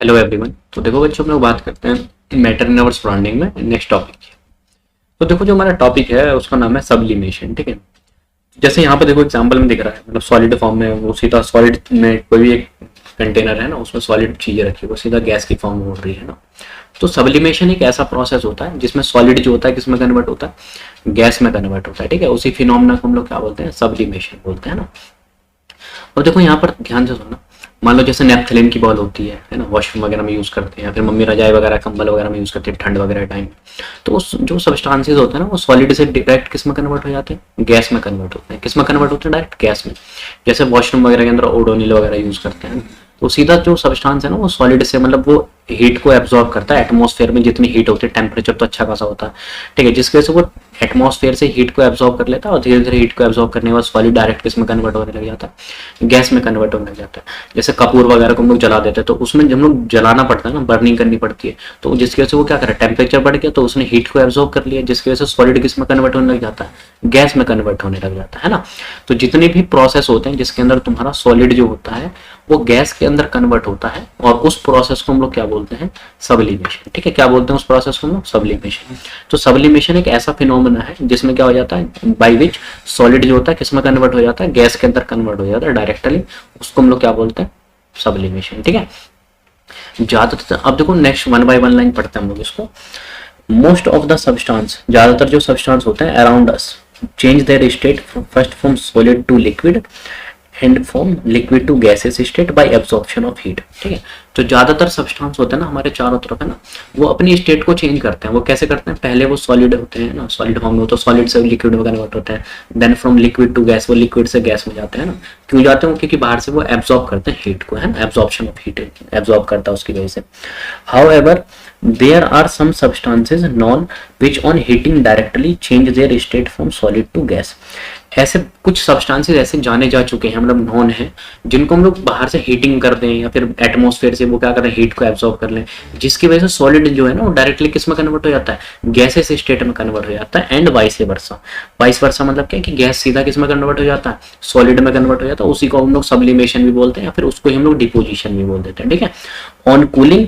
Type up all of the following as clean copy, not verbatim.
Hello everyone. तो देखो बच्चों, हम लोग बात करते हैं मैटर इन आवर सराउंडिंग में नेक्स्ट टॉपिक। तो देखो, जो हमारा टॉपिक है उसका नाम है सब्लिमेशन। ठीक है, जैसे यहाँ पे देखो एग्जांपल में दिख रहा है, मतलब सॉलिड फॉर्म में वो सीधा सॉलिड में कोई भी एक कंटेनर है ना, उसमें सॉलिड चीजें रखी है, वो सीधा गैस की फॉर्म में उड़ रही है ना। तो सब्लिमेशन एक ऐसा प्रोसेस होता है जिसमें सॉलिड जो होता है किसमें कन्वर्ट होता है, गैस में कन्वर्ट होता है। ठीक है, उसी फिनोमेना को हम लोग क्या बोलते हैं, सब्लिमेशन बोलते हैं ना। और देखो यहाँ पर ध्यान से सुनना, मान लो जैसे नेपथलीन की बॉल होती है ना, वॉशरूम वगैरह में यूज करते हैं, या फिर मम्मी रजाई वगैरह कंबल वगैरह में यूज करते हैं ठंड वगैरह टाइम। तो उस जो सब्सटेंसेस होते हैं ना, वो सॉलिड से डायरेक्ट किस में कन्वर्ट हो जाते हैं, गैस में कन्वर्ट होते हैं। किस में कन्वर्ट होते हैं, डायरेक्ट गैस में। जैसे वॉशरूम वगैरह के अंदर ओडोनिल वगैरह यूज करते हैं, तो सीधा जो सब्सटेंस है ना, वो सॉलिड से मतलब वो हीट को एब्जॉर्ब करता है। एटमॉस्फेयर में जितनी हीट होती है, टेम्परेचर तो अच्छा खासा होता है, ठीक है, जिसकी वजह से वो एटमॉस्फेयर से हीट को एब्जॉर्ब कर लेता है, और धीरे धीरे हीट को एब्जॉर्ब करने के बाद सॉलिड डायरेक्ट किसमें कन्वर्ट होने लग जाता है, गैस में कन्वर्ट होने लग जाता है। जैसे कपूर वगैरह को हम लोग जला देते हैं, तो उसमें जब हम लोग जलाना पड़ता है ना, बर्निंग करनी पड़ती है, तो जिसकी वजह से वो क्या करे, टेम्परेचर बढ़ गया तो उसने हीट को एब्जॉर्ब कर लिया, जिसकी वजह से सॉलिड किसमें कन्वर्ट होने लग जाता है, गैस में कन्वर्ट होने लग जाता है ना। तो जितने भी प्रोसेस होते हैं जिसके अंदर तुम्हारा सॉलिड जो होता है वो गैस के अंदर कन्वर्ट होता है, और उस प्रोसेस को हम लोग क्या बोलते हैं, सब्लिमेशन। ठीक है, क्या बोलते हैं उस प्रोसेस को हम लोग, सब्लिमेशन। तो सब्लिमेशन एक ऐसा फिनोमेना है जिसमें क्या हो जाता है, बाई विच सॉलिड जो होता है किसमें कन्वर्ट हो जाता है, गैस के अंदर कन्वर्ट हो जाता है डायरेक्टली, उसको हम लोग क्या बोलते हैं, सब्लिमेशन। ठीक है, ज्यादातर अब देखो next one by one line पढ़ते हैं हम लोग इसको। मोस्ट ऑफ द सब्सटेंस, ज्यादातर जो सब्सटेंस होते हैं around us, change their state first from solid to liquid and from liquid to gases state by absorption of heat. ठीक है, तो ज्यादातर सब्सटेंस होते हैं ना हमारे चारों तरफ है ना, वो अपनी स्टेट को चेंज करते हैं। वो कैसे करते हैं, पहले वो सॉलिड होते हैं ना, सॉलिड फॉर्म में हो तो सॉलिड से लिक्विड में कन्वर्ट होते हैं, then from liquid to gas, वो लिक्विड से गैस में जाते हैं ना। क्यों जाते हैं, क्योंकि बाहर से वो एब्जॉर्ब करते हैं हीट को, है ना, एब्जॉर्प्शन ऑफ हीट एब्जॉर्ब करता है उसकी वजह से। However there are some substances known which on heating directly change their state from solid to gas। ऐसे कुछ सब्सटेंसेस ऐसे जाने जा चुके हैं, मतलब नॉन है, जिनको हम लोग बाहर से हीटिंग कर दें या फिर एटमॉस्फेयर से वो क्या करें, हीट को एब्जॉर्ब कर लें, जिसकी वजह से सॉलिड जो है ना वो डायरेक्टली किस में कन्वर्ट हो जाता है, गैसेस स्टेट में कन्वर्ट हो जाता है। And vice versa, vice versa मतलब क्या है कि गैस सीधा किस में कन्वर्ट हो जाता है, सॉलिड में कन्वर्ट हो जाता है। उसी को हम लोग सब्लिमेशन भी बोलते हैं, या फिर उसको ही हम लोग डिपोजिशन भी बोल देते हैं। ठीक है, on cooling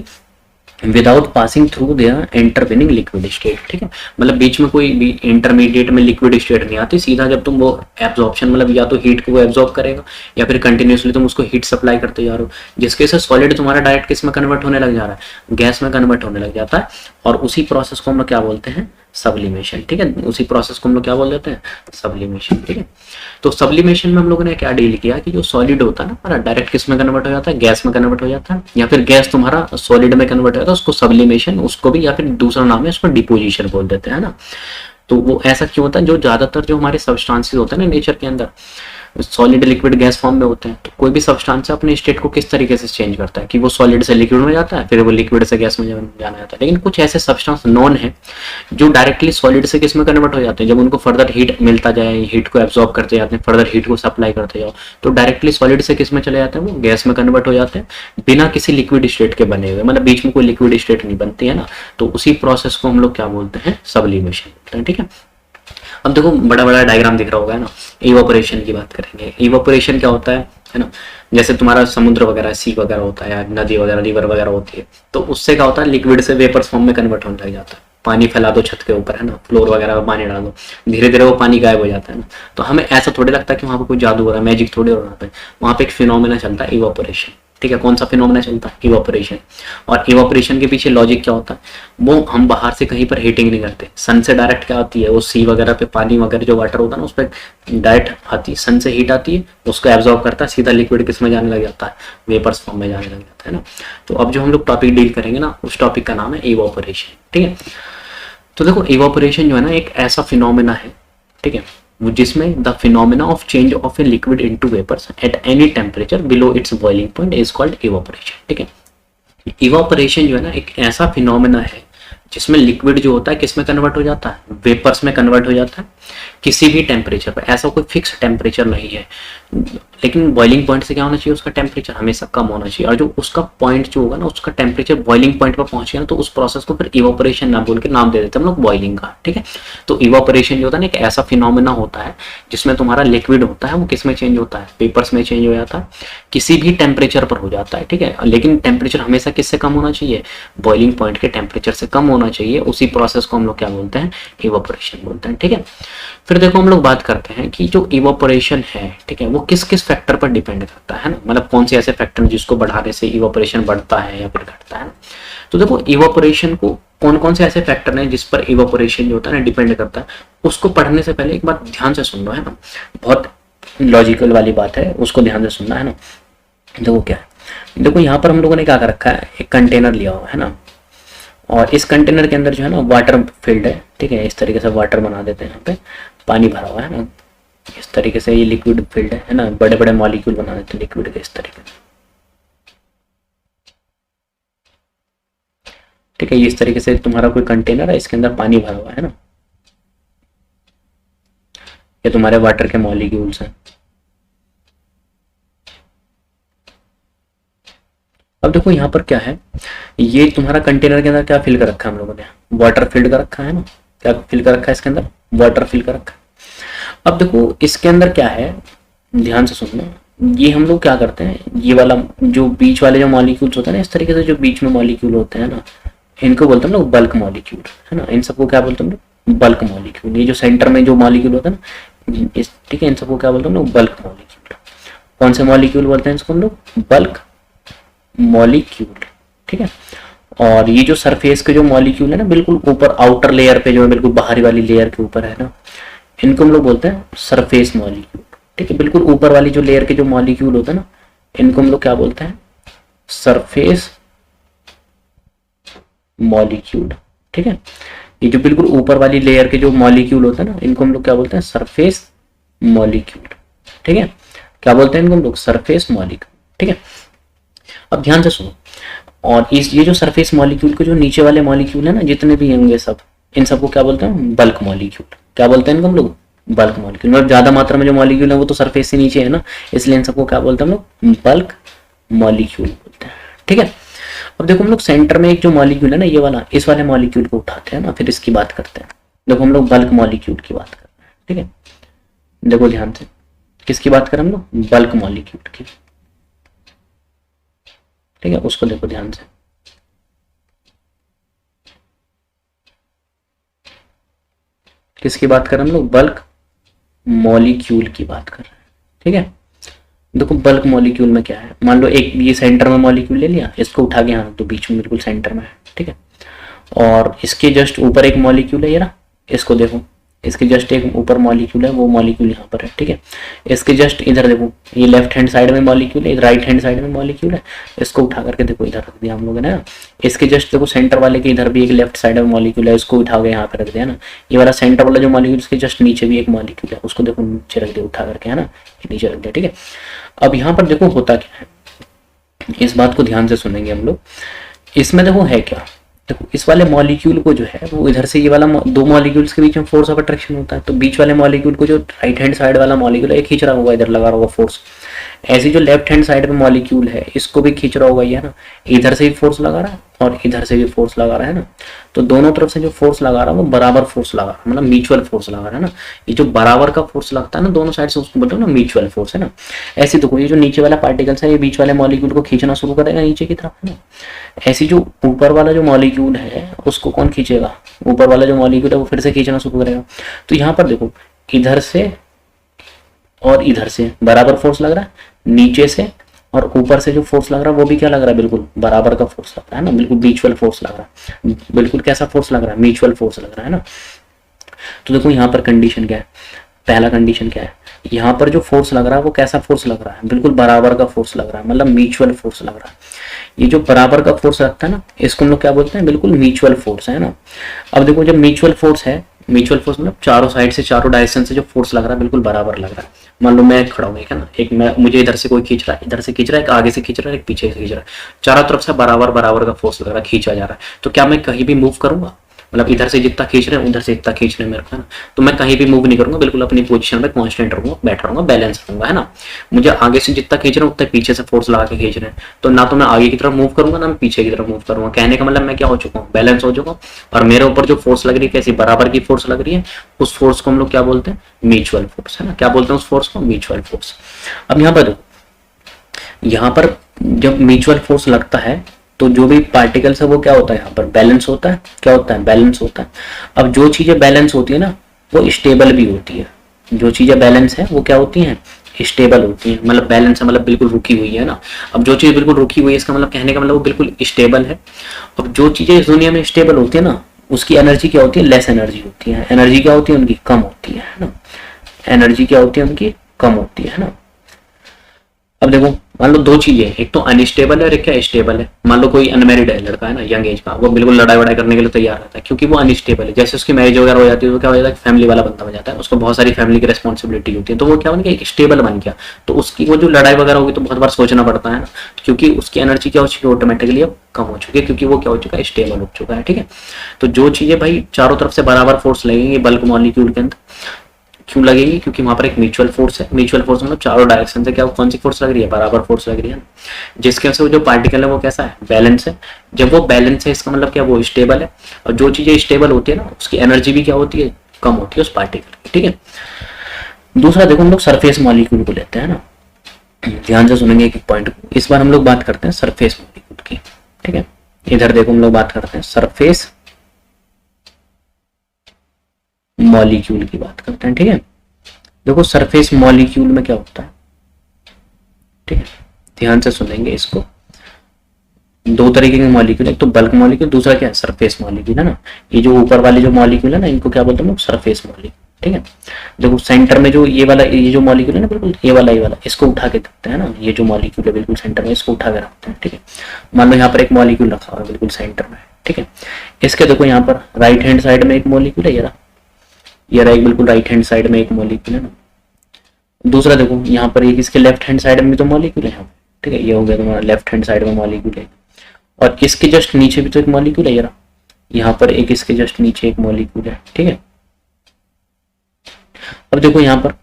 without passing through their intervening liquid state. ठीक है, मतलब बीच में कोई भी इंटरमीडिएट में लिक्विड स्टेट नहीं आती, सीधा जब तुम वो एब्जॉर्प्शन, मतलब या तो हीट को वो एब्जॉर्ब करेगा या फिर कंटिन्यूसली तुम उसको हीट सप्लाई करते जा रहे हो, जिसके वजह से सॉलिड तुम्हारा डायरेक्ट किस में कन्वर्ट होने लग जा रहा है, गैस में कन्वर्ट होने लग जाता है। और उसी प्रोसेस को हम लोग क्या बोलते हैं, सब्लिमेशन। ठीक है, उसी प्रोसेस को हम लोग क्या बोल देते हैं, सब्लिमेशन। ठीक है, तो सब्लिमेशन में हम लोगों ने क्या डील किया कि जो सॉलिड होता है ना हमारा, डायरेक्ट किस में कन्वर्ट हो जाता है, गैस में कन्वर्ट हो जाता है, या फिर गैस तुम्हारा सॉलिड में कन्वर्ट हो जाता है, उसको सब्लिमेशन, उसको भी, या फिर दूसरा नाम है उसको डिपोजिशन बोल देते हैं ना। तो वो ऐसा क्यों होता है, जो ज्यादातर जो हमारे सब्सटेंसेस होते हैं ना नेचर के अंदर, सॉलिड लिक्विड गैस फॉर्म में होते हैं, तो कोई भी सब्सटेंस अपने स्टेट को किस तरीके से चेंज करता है कि वो सॉलिड से लिक्विड में जाता है, फिर वो लिक्विड से गैस में जाना जाता है। लेकिन कुछ ऐसे सब्सटेंस नॉन है जो डायरेक्टली सॉलिड से किस में कन्वर्ट हो जाते हैं, जब उनको फर्दर हीट मिलता जाए, हीट को एब्जॉर्ब करते जाते हैं, फर्दर हीट को सप्लाई करते जाओ, तो डायरेक्टली सॉलिड से किस में चले जाते हैं, वो गैस में कन्वर्ट हो जाते हैं, बिना किसी लिक्विड स्टेट के बने हुए, मतलब बीच में कोई लिक्विड स्टेट नहीं बनती है ना। तो उसी प्रोसेस को हम लोग क्या बोलते हैं, सब्लिमेशन बोलते हैं। ठीक है, अब देखो बड़ा बड़ा डायग्राम दिख रहा होगा ना, इवापोरेशन की बात करेंगे। इवापोरेशन क्या होता है ना, जैसे तुम्हारा समुद्र वगैरह, सी वगैरह होता है, या नदी वगैरह, रिवर वगैरह होती है, तो उससे क्या होता है, लिक्विड से वेपर फॉर्म में कन्वर्ट होने लग जाता है। पानी फैला दो छत के ऊपर, है ना, फ्लोर वगैरह में पानी डाल दो, धीरे धीरे वो पानी गायब हो जाता है ना। तो हमें ऐसा थोड़ी लगता है कि वहां पर कोई जादू हो रहा है, मैजिक थोड़ी हो रहा है, वहां पे एक फिनोमेना चलता है, इवापोरेशन। ठीक है, कौन सा फिनोमेना चलता है, इवापोरेशन। और इवापोरेशन के पीछे लॉजिक क्या होता है, वो हम बाहर से कहीं पर हीटिंग नहीं करते, सन से डायरेक्ट क्या आती है, वो सी वगैरह पे पानी वगैरह जो वाटर होता है ना, उस पर डायरेक्ट आती है, सन से हीट आती है, उसको एब्जॉर्ब करता है, सीधा लिक्विड किस में जाने लग जाता है, वेपर्स फॉर्म में जाने लग जाता है ना। तो अब जो हम लोग टॉपिक डील करेंगे ना, उस टॉपिक का नाम है इवापोरेशन। ठीक है, तो देखो इवापोरेशन जो है ना एक ऐसा फिनोमेना है, ठीक है, जिसमें the phenomena of change of a liquid into vapours at any temperature below its boiling point is called evaporation. ठीक है, इवापोरेशन जो है ना एक ऐसा फिनोमेना है जिसमें लिक्विड जो होता है किस में कन्वर्ट हो जाता है, वेपर्स में कन्वर्ट हो जाता है, किसी भी टेम्परेचर पर। ऐसा कोई फिक्स टेम्परेचर नहीं है लेकिन बॉइलिंग पॉइंट से क्या होना चाहिए, उसका टेम्परेचर हमेशा कम होना चाहिए, और जो उसका पॉइंट जो होगा ना, उसका टेम्परेचर बॉइलिंग पॉइंट पर पहुंच गया ना, तो उस प्रोसेस को फिर इवापोरेशन ना बोल के नाम दे देते हैं हम लोग बॉइलिंग का, ठीक है। तो इवापोरेशन जो होता है ना, एक ऐसा फिनोमेना होता है जिसमें तुम्हारा लिक्विड होता है वो किस में चेंज होता है, पेपर्स में चेंज हो जाता है, किसी भी टेम्परेचर पर हो जाता है, ठीक है। लेकिन टेम्परेचर हमेशा किससे कम होना चाहिए, बॉइलिंग पॉइंट के टेम्परेचर से कम होना चाहिए। उसी प्रोसेस को हम लोग क्या बोलते हैं, इवापोरेशन बोलते हैं, ठीक है। फिर देखो हम लोग बात करते हैं कि जो इवापोरेशन है, ठीक है, वो किस किस फैक्टर पर डिपेंड करता है ना, मतलब कौन से ऐसे फैक्टर जिसको बढ़ाने से इवापोरेशन बढ़ता है या फिर घटता है ना। तो देखो इवापोरेशन को कौन कौन से ऐसे फैक्टर हैं जिस पर इवापोरेशन जो होता है ना डिपेंड करता है, उसको पढ़ने से पहले एक बात ध्यान से सुन लो, है ना, बहुत लॉजिकल वाली बात है, उसको ध्यान से सुनना, है ना। देखो क्या है, देखो यहाँ पर हम लोगों ने क्या कर रखा है, एक कंटेनर लिया हुआ है ना, और इस कंटेनर के अंदर जो है ना वाटर फील्ड है, ठीक है, इस तरीके से वाटर बना देते हैं, यहाँ पे पानी भरा हुआ है ना, इस तरीके से ये लिक्विड फील्ड है ना, बड़े बड़े मॉलिक्यूल बना देते हैं लिक्विड के इस तरीके से, ठीक है। ये इस तरीके से तुम्हारा कोई कंटेनर है, इसके अंदर पानी भरा हुआ है ना, ये तुम्हारे वाटर के मॉलिक्यूल्स हैं। अब देखो यहाँ पर क्या है, ये तुम्हारा कंटेनर के अंदर क्या फिल कर रखा है हम लोगों ने, वाटर फिल कर रखा है ना, क्या फिल कर रखा है इसके अंदर, वाटर फिल कर रखा है। अब देखो इसके अंदर क्या है, ध्यान से सुनना, ये हम लोग क्या करते हैं, ये वाला जो बीच वाले जो मॉलिक्यूल्स होते हैं ना, इस तरीके से जो बीच में मॉलिक्यूल होते हैं ना, इनको बोलते हैं लोग बल्क मॉलिक्यूल, है ना, इन सबको क्या बोलते हैं लोग, बल्क मॉलिक्यूल। ये जो सेंटर में जो मॉलिक्यूल होता है ना, इस, ठीक है, इन सबको क्या बोलते हैं लोग, बल्क मॉलिक्यूल। कौन से मॉलिक्यूल बोलते हैं इसको हम लोग, बल्क मॉलिक्यूल, ठीक है। और ये जो सरफेस के जो मॉलिक्यूल है ना, बिल्कुल ऊपर आउटर लेयर पे जो है, बिल्कुल बाहरी वाली लेयर के ऊपर है ना, इनको हम लोग बोलते हैं सरफेस मॉलिक्यूल, ठीक है। बिल्कुल ऊपर वाली जो लेयर के जो मॉलिक्यूल होते हैं ना, इनको हम लोग क्या बोलते हैं, सरफेस मॉलिक्यूल, ठीक है। ये जो बिल्कुल ऊपर वाली लेयर के जो मॉलिक्यूल होते हैं ना, इनको हम लोग क्या बोलते हैं, सरफेस मॉलिक्यूल, ठीक है। क्या बोलते हैं इनको हम लोग, सरफेस मॉलिक्यूल, ठीक है। अब ध्यान से सुनो, और इस ये जो सरफेस मॉलिक्यूल के जो नीचे वाले मॉलिक्यूल है ना, जितने भी होंगे सब, इन सबको क्या बोलते हैं, बल्क मॉलिक्यूल। क्या बोलते हैं इनको हम लोग, बल्क मॉलिक्यूल। मतलब ज्यादा मात्रा में जो मॉलिक्यूल है वो तो सरफेस से नीचे है ना, इसलिए इन सबको क्या बोलते हैं हम लोग, बल्क मॉलिक्यूल बोलते हैं, ठीक है। अब देखो हम लोग सेंटर में एक जो मॉलिक्यूल है ना, ये वाला, इस वाले मॉलिक्यूल को उठाते हैं ना, फिर इसकी बात करते हैं। देखो हम लोग बल्क मॉलिक्यूल की बात कर रहे हैं, ठीक है। देखो ध्यान से, किसकी बात करें हम लोग, बल्क मॉलिक्यूल की, ठीक है। उसको देखो ध्यान से, किसकी बात कर रहे हैं हम लोग, बल्क मॉलिक्यूल की बात कर रहे हैं, ठीक है। देखो बल्क मॉलिक्यूल में क्या है, मान लो एक ये सेंटर में मॉलिक्यूल ले लिया, इसको उठा के यहाँ तो बीच में बिल्कुल सेंटर में है, ठीक है। और इसके जस्ट ऊपर एक मॉलिक्यूल है, ये ना, इसको देखो, इसके जस्ट एक ऊपर मॉलिक्यूल है, वो मॉलिक्यूल यहाँ पर है, ठीक है। इसके जस्ट इधर देखो, ये लेफ्ट हैंड साइड में मॉलिक्यूल है, राइट हैंड साइड में मॉलिक्यूल है, इसको उठा करके देखो इधर रख दिया हम लोगों ने ना। इसके जस्ट देखो सेंटर वाले के इधर भी एक लेफ्ट साइड में मॉलिक्यूल है, इसको उठा के यहाँ पे रख दिया ना। ये वाला सेंटर वाला जो मॉलिक्यूल, इसके जस्ट नीचे भी एक मॉलिक्यूल है, उसको देखो नीचे रख दिया उठा करके, है ना, नीचे रख दिया, ठीक है। अब यहाँ पर देखो होता क्या है, इस बात को ध्यान से सुनेंगे हम लोग। इसमें देखो है क्या, देखो इस वाले मॉलिक्यूल को जो है वो इधर से, ये वाला दो मॉलिक्यूल्स के बीच में फोर्स ऑफ अट्रैक्शन होता है, तो बीच वाले मॉलिक्यूल को जो राइट हैंड साइड वाला मॉलिक्यूल है खींच रहा होगा, इधर लगा रहा होगा फोर्स। ऐसी जो लेफ्ट हैंड साइड में मॉलिक्यूल है, इसको भी खींच रहा होगा ये, है ना, इधर से भी फोर्स लगा रहा है और इधर से भी फोर्स लगा रहा है ना। तो दोनों तरफ से जो फोर्स लगा रहा है वो बराबर फोर्स लगा रहा है, मतलब म्यूचुअल फोर्स लगा रहा है ना। ये जो बराबर का फोर्स लगता है ना दोनों साइड से, उसको बोलते हैं ना म्यूचुअल फोर्स, है ना। ऐसे देखो ये जो नीचे वाला पार्टिकल्स है, ये बीच वाले मॉलिक्यूल को खींचना शुरू करेगा नीचे की तरफ, है ना। ऐसी जो ऊपर वाला जो मॉलिक्यूल है उसको कौन खींचेगा, ऊपर वाला जो मॉलिक्यूल है वो फिर से खींचना शुरू करेगा। तो यहाँ पर देखो इधर से और इधर से बराबर फोर्स लग रहा है, नीचे से और ऊपर से जो फोर्स लग रहा है वो भी क्या लग रहा है, बिल्कुल बराबर का फोर्स लग रहा है ना, बिल्कुल म्यूचुअल फोर्स लग रहा है। बिल्कुल कैसा फोर्स लग रहा है, म्यूचुअल फोर्स लग रहा है ना। तो देखो यहाँ पर कंडीशन क्या है, पहला कंडीशन क्या है, यहाँ पर जो फोर्स लग रहा है वो कैसा फोर्स लग रहा है, बिल्कुल बराबर का फोर्स लग रहा है, मतलब म्यूचुअल फोर्स लग रहा है। ये जो बराबर का फोर्स लगता है ना, इसको हम लोग क्या बोलते हैं, बिल्कुल म्यूचुअल फोर्स, है ना। अब देखो जब म्यूचुअल फोर्स है, म्यूचुअल फोर्स मतलब चारों साइड से, चारों डायरेक्शन से जो फोर्स लग रहा है बिल्कुल बराबर लग रहा है। मान लो मैं खड़ा हूँ, है ना, एक मैं, मुझे इधर से कोई खींच रहा है, इधर से खींच रहा है, एक आगे से खींच रहा है, एक पीछे से खींच रहा है, चारों तरफ से बराबर बराबर का फोर्स लग रहा है, खींचा जा रहा है। तो क्या मैं कहीं भी मूव करूंगा, मतलब इधर से जितना खींच रहे हैं उधर से इतना खींच रहे हैं मेरे को, है ना। तो मैं कहीं भी मूव नहीं करूंगा, बिल्कुल अपनी पोजीशन पे कांस्टेंट रहूंगा, बैठा रहूंगा, बैलेंस रहूंगा, है ना। मुझे आगे से जितना खींच रहे हैं उतना पीछे से फोर्स लगा के खींच रहे हैं, तो ना तो मैं आगे की तरफ मूव करूंगा ना मैं पीछे की तरफ मूव करूंगा। कहने का मतलब मैं क्या हो चुका हूँ, बैलेंस हो चुका हूँ। और मेरे ऊपर जो फोर्स लग रही है कैसी बराबर की फोर्स लग रही है, उस फोर्स को हम लोग क्या बोलते हैं, म्यूचुअल फोर्स, है ना। क्या बोलते हैं उस फोर्स को, म्यूचुअल फोर्स। अब यहाँ पर यहाँ पर जब म्यूचुअल फोर्स लगता है तो जो भी पार्टिकल्स है वो क्या होता है, यहाँ पर बैलेंस होता है। क्या होता है, बैलेंस होता है। अब जो चीजें बैलेंस होती है ना वो स्टेबल भी होती है। जो चीजें बैलेंस है वो क्या होती हैं, स्टेबल होती है। मतलब बैलेंस है मतलब बिल्कुल रुकी हुई है ना। अब जो चीज बिल्कुल रुकी हुई है इसका मतलब कहने का मतलब वो बिल्कुल स्टेबल है। अब जो चीजें इस दुनिया में स्टेबल होती है ना उसकी एनर्जी क्या होती है, लेस एनर्जी होती है। एनर्जी क्या होती है उनकी, कम होती है ना। एनर्जी क्या होती है उनकी, कम होती है ना। अब देखो मान लो दो चीजें, एक तो अनस्टेबल है और एक क्या स्टेबल है। मान लो कोई अनमेरिड है लड़का, है ना, यंग एज का, वो बिल्कुल लड़ाई वड़ाई करने के लिए तैयार रहता है क्योंकि वो अनस्टेबल है। जैसे उसकी मैरिज वगैरह हो जाती है तो क्या हो जाता है, फैमिली वाला बंदा हो जाता है, उसको बहुत सारी फैमिली की रिस्पॉन्सिबिलिटी होती है, तो वो क्या बन गया, एक स्टेबल बन गया। तो उसकी वो जो लड़ाई वगैरह होगी तो बहुत बार सोचना पड़ता है ना, क्योंकि उसकी एनर्जी क्या हो चुकी है, ऑटोमेटिकली अब कम हो चुकी है, क्योंकि वो क्या हो चुका है, स्टेबल हो चुका है। ठीक है, तो जो चीजें भाई चारों तरफ से बराबर फोर्स लगेंगी बल्क मॉलिक्यूल के अंदर, क्यों लगेगी, क्योंकि वहां पर एक म्यूचुअल फोर्स है। म्यूचुअल फोर्स मतलब चारों डायरेक्शन से क्या कौन सी फोर्स लग रही है, बराबर फोर्स लग रही है, जिसके वजह से वो जो पार्टिकल है वो कैसा है, बैलेंस है। जब वो बैलेंस है इसका मतलब क्या, वो स्टेबल है। और जो चीजें स्टेबल होती है ना उसकी एनर्जी भी क्या होती है, कम होती है उस पार्टिकल की। ठीक है, दूसरा देखो हम लोग सरफेस मॉलिक्यूल को लेते हैं ना, ध्यान से सुनेंगे एक पॉइंट को। इस बार हम लोग बात करते हैं सरफेस मॉलिक्यूल की। ठीक है, इधर देखो हम लोग बात करते हैं सरफेस मॉलिक्यूल की बात करते हैं। ठीक है, देखो सरफेस मॉलिक्यूल में क्या होता है, ठीक है, ध्यान से सुनेंगे इसको। दो तरीके के मॉलिक्यूल, एक तो बल्क मॉलिक्यूल, दूसरा क्या है, सरफेस मॉलिक्यूल, है ना। ये जो ऊपर वाले जो मॉलिक्यूल है ना इनको क्या बोलते हैं लोग, सरफेस मॉलिक्यूल। ठीक है, देखो सेंटर में जो ये वाला, ये जो मॉलिक्यूल है ना बिल्कुल ये वाला इसको उठा के रखते हैं ना, ये जो मॉलिक्यूल है बिल्कुल सेंटर में, इसको उठा के रखते हैं। ठीक है, मान लो यहाँ पर एक मॉलिक्यूल रखा हुआ है बिल्कुल सेंटर में। ठीक है, इसके देखो यहाँ पर राइट हैंड साइड में एक मॉलिक्यूल है, ये रहा एक बिल्कुल राइट हैंड साइड में एक मॉलिक्यूल है ना। दूसरा देखो यहाँ पर एक इसके लेफ्ट हैंड साइड में भी तो मॉलिक्यूल है यहाँ पे। ठीक है, ये हो गया तुम्हारा लेफ्ट हैंड साइड में मॉलिक्यूल है, और इसके जस्ट नीचे भी तो एक मॉलिक्यूल है, यहाँ पर एक इसके जस्ट नीचे एक मॉलिक्यूल है। ठीक है, अब देखो यहाँ पर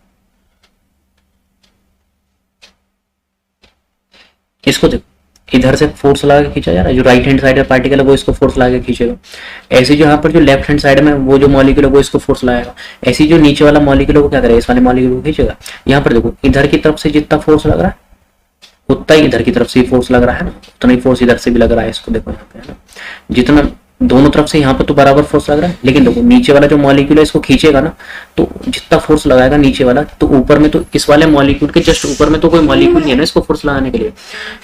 इसको देखो, इधर से फोर्स लगा के खींचा जा रहा है, जो राइट हैंड साइड का पार्टिकल है वो इसको फोर्स लगा के खींचेगा। ऐसे जो यहाँ पर जो लेफ्ट हैंड साइड में वो जो मॉलिक्यूल है वो इसको फोर्स लगाएगा। ऐसे जो नीचे वाला मॉलिक्यूल है वो क्या करेगा, इस वाले मॉलिक्यूल को खींचेगा। यहाँ पर देखो इधर की तरफ से जितना फोर्स लग रहा है उतना ही इधर की तरफ से ही फोर्स लग रहा है ना, उतना ही फोर्स इधर से भी लग रहा है। इसको देखो यहाँ पे, है ना, जितना दोनों तरफ से यहाँ पर तो बराबर फोर्स लग रहा है, लेकिन देखो नीचे वाला जो मॉलिक्यूल है इसको खींचेगा ना, तो जितना फोर्स लगाएगा नीचे वाला, तो ऊपर में तो इस वाले मॉलिक्यूल के जस्ट ऊपर में तो कोई मॉलिक्यूल नहीं है ना इसको फोर्स लगाने के लिए।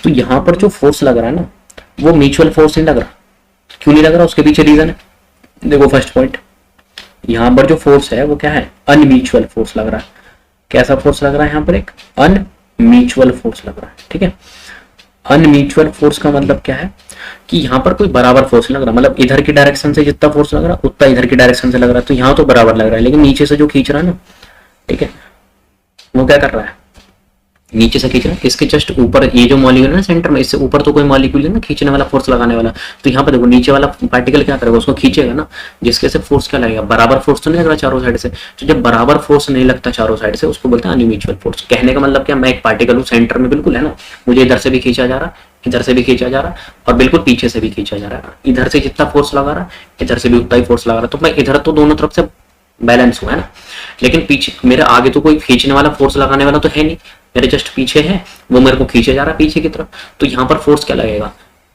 तो यहाँ पर जो फोर्स लग रहा है ना वो म्यूचुअल फोर्स नहीं लग रहा। क्यों नहीं लग रहा, उसके पीछे रीजन है। देखो फर्स्ट पॉइंट, यहाँ पर जो फोर्स है वो क्या है, अनम्यूचुअल फोर्स लग रहा है। कैसा फोर्स लग रहा है यहाँ पर, एक अनम्यूचुअल फोर्स लग रहा है। ठीक है, अनम्यूचुअल फोर्स का मतलब क्या है कि यहाँ पर कोई बराबर फोर्स लग रहा, मतलब इधर की डायरेक्शन से जितना फोर्स लग रहा उतना इधर की डायरेक्शन से लग रहा है, तो यहाँ तो बराबर लग रहा है, लेकिन नीचे से जो खींच रहा है ना, ठीक है, वो क्या कर रहा है, नीचे से खींच रहा है। इसके जस्ट ऊपर ये जो मॉलिक्यूल है ना सेंटर में, इससे ऊपर तो कोई मॉलिक्यूल है ना खींचने वाला, फोर्स लगाने वाला। तो यहाँ पर देखो नीचे वाला पार्टिकल क्या करेगा, उसको खींचेगा ना, जिसके से फोर्स क्या लगेगा, बराबर फोर्स तो नहीं लग रहा चारों साइड से। तो जब बराबर फोर्स नहीं लगता चारों साइड से उसको बोलते हैं अनम्यूचुअल फोर्स। कहने का मतलब क्या, मैं एक पार्टिकल हूँ सेंटर में बिल्कुल, है ना, मुझे इधर से भी खींचा जा रहा, इधर से भी खींचा जा रहा और बिल्कुल पीछे से भी खींचा जा रहा है। इधर से जितना फोर्स लगा रहा इधर से भी उतना ही फोर्स लगा रहा, तो मैं इधर तो दोनों तरफ से बैलेंस हुआ है ना, लेकिन पीछे मेरे आगे तो कोई खींचने वाला फोर्स लगाने वाला तो है नहीं, मेरे जस्ट पीछे है, वो मेरे को खींचे जा रहा है पीछे की तरफ। तो यहाँ पर फोर्स क्या लगेगा,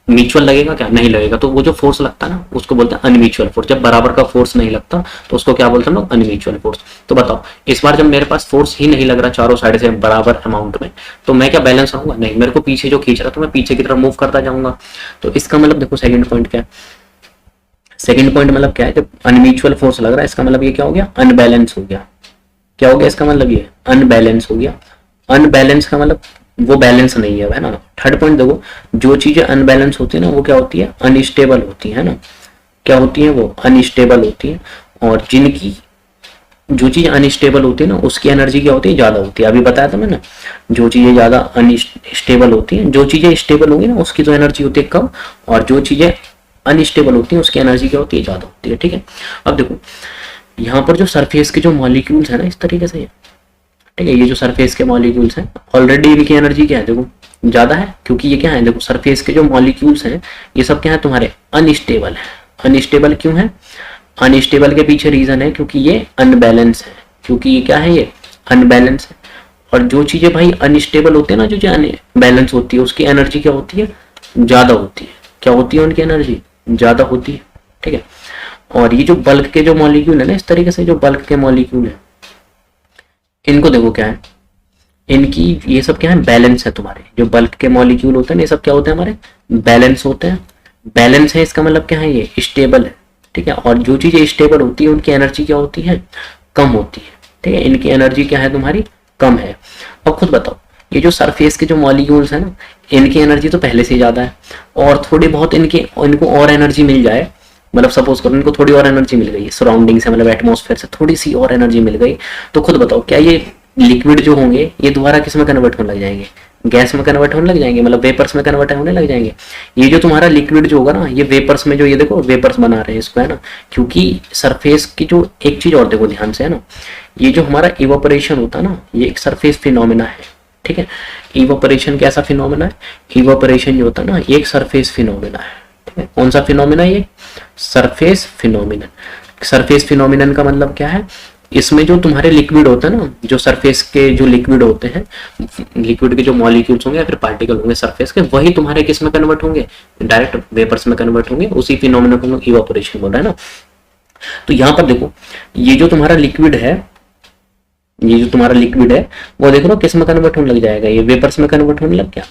म्यूचुअल लगेगा क्या, नहीं लगेगा। तो वो जो फोर्स लगता है ना उसको बोलते हैं अनम्यूचुअल फोर्स। जब बराबर का फोर्स नहीं लगता तो उसको क्या बोलते हैं लोग, अनम्यूचुअल फोर्स। तो बताओ इस बार जब मेरे पास फोर्स ही नहीं लग रहा चारों साइड से बराबर अमाउंट में, तो मैं क्या बैलेंस रहूंगा, नहीं, मेरे को पीछे जो खींच रहा तो मैं पीछे की तरफ मूव करता जाऊंगा। तो इसका मतलब देखो सेकंड पॉइंट क्या है, सेकंड पॉइंट मतलब क्या है, जब अनम्यूचुअल फोर्स लग रहा है इसका मतलब ये क्या हो गया, अनबैलेंस हो गया। क्या हो गया इसका मतलब, ये अनबैलेंस हो गया। अनबैलेंस का मतलब वो बैलेंस नहीं है ना। थर्ड पॉइंट देखो, जो चीजें अनबैलेंस होती है ना वो क्या होती है, अनस्टेबल होती है ना। क्या होती है वो, अनस्टेबल होती है। और जिनकी जो चीज अनस्टेबल होती है ना उसकी एनर्जी क्या होती है, ज्यादा होती है। अभी बताया था मैंने, जो चीजें ज्यादा अनस्टेबल होती है, जो चीजें स्टेबल होंगी ना उसकी तो एनर्जी होती है कम, और जो चीजें अनस्टेबल होती है उसकी एनर्जी क्या होती है, ज्यादा होती है। ठीक है, अब देखो यहाँ पर जो सरफेस के जो मॉलिक्यूल्स है ना इस तरीके से, ठीक है, ये जो सरफेस के मॉलिक्यूल्स हैं ऑलरेडी इनकी एनर्जी क्या है देखो ज्यादा है, क्योंकि ये क्या है देखो सरफेस के जो मॉलिक्यूल्स हैं ये सब क्या है तुम्हारे अनस्टेबल है। अनस्टेबल क्यों है, अनस्टेबल के पीछे रीजन है क्योंकि ये अनबैलेंस है, क्योंकि ये क्या है, ये अनबैलेंस है। और जो चीजें भाई अनस्टेबल होते हैं ना, जो अनबैलेंस होती है उसकी एनर्जी क्या होती है, ज्यादा होती है। क्या होती है उनकी एनर्जी, ज्यादा होती है। ठीक है, और ये जो बल्क के जो मॉलिक्यूल है ना इस तरीके से, जो बल्क के मॉलिक्यूल है इनको देखो क्या है, इनकी ये सब क्या है, बैलेंस है तुम्हारे। जो बल्क के मॉलिक्यूल होते हैं ये सब क्या होते हैं हमारे, बैलेंस होते हैं। बैलेंस है इसका मतलब क्या है, ये स्टेबल है। ठीक है, और जो चीजें स्टेबल होती है उनकी एनर्जी क्या होती है, कम होती है। ठीक है, इनकी एनर्जी क्या है तुम्हारी, कम है। अब खुद बताओ, ये जो सरफेस के जो मॉलिक्यूल्स है ना इनकी एनर्जी तो पहले से ज्यादा है, और थोड़ी बहुत इनको और एनर्जी मिल जाए, मतलब सपोज करो इनको थोड़ी और एनर्जी मिल गई सराउंडिंग से, मतलब एटमॉस्फेयर से थोड़ी सी और एनर्जी मिल गई, तो खुद बताओ क्या ये लिक्विड जो होंगे ये दोबारा किस में कन्वर्ट होने लग जाएंगे, गैस में कन्वर्ट होने लग जाएंगे, मतलब वेपर्स में कन्वर्ट होने लग जाएंगे। ये जो तुम्हारा लिक्विड जो होगा ना ये वेपर्स में, जो ये देखो वेपर्स बना रहे हैं इसको, है ना, क्योंकि सरफेस की जो एक चीज और देखो ध्यान से, है ना, ये जो हमारा इवापोरेशन होता है ना ये एक सरफेस फिनोमिना है। ठीक है, इवापोरेशन कैसा फिनोमिना है, इवापोरेशन जो होता है ना ये एक सरफेस फिनोमिना है। ठीक है, कौन सा फिनोमिना, ये सरफेस फिनोमिनन। सरफेस फिनोमिनन का मतलब क्या है, इसमें जो तुम्हारे लिक्विड होता है ना, जो सरफेस के जो लिक्विड होते हैं, लिक्विड के जो मॉलिक्यूल्स होंगे या फिर पार्टिकल होंगे सरफेस के, वही तुम्हारे किस में कन्वर्ट होंगे, डायरेक्ट वेपर्स में कन्वर्ट होंगे। उसी फिनोमिना को हम लोग इवापोरेशन बोल रहे हैं ना। तो यहाँ पर देखो ये जो तुम्हारा लिक्विड है, ये जो तुम्हारा लिक्विड है वो देखो ना किस में कन्वर्ट होने लग जाएगा, ये वेपर्स में कन्वर्ट होने लग गया।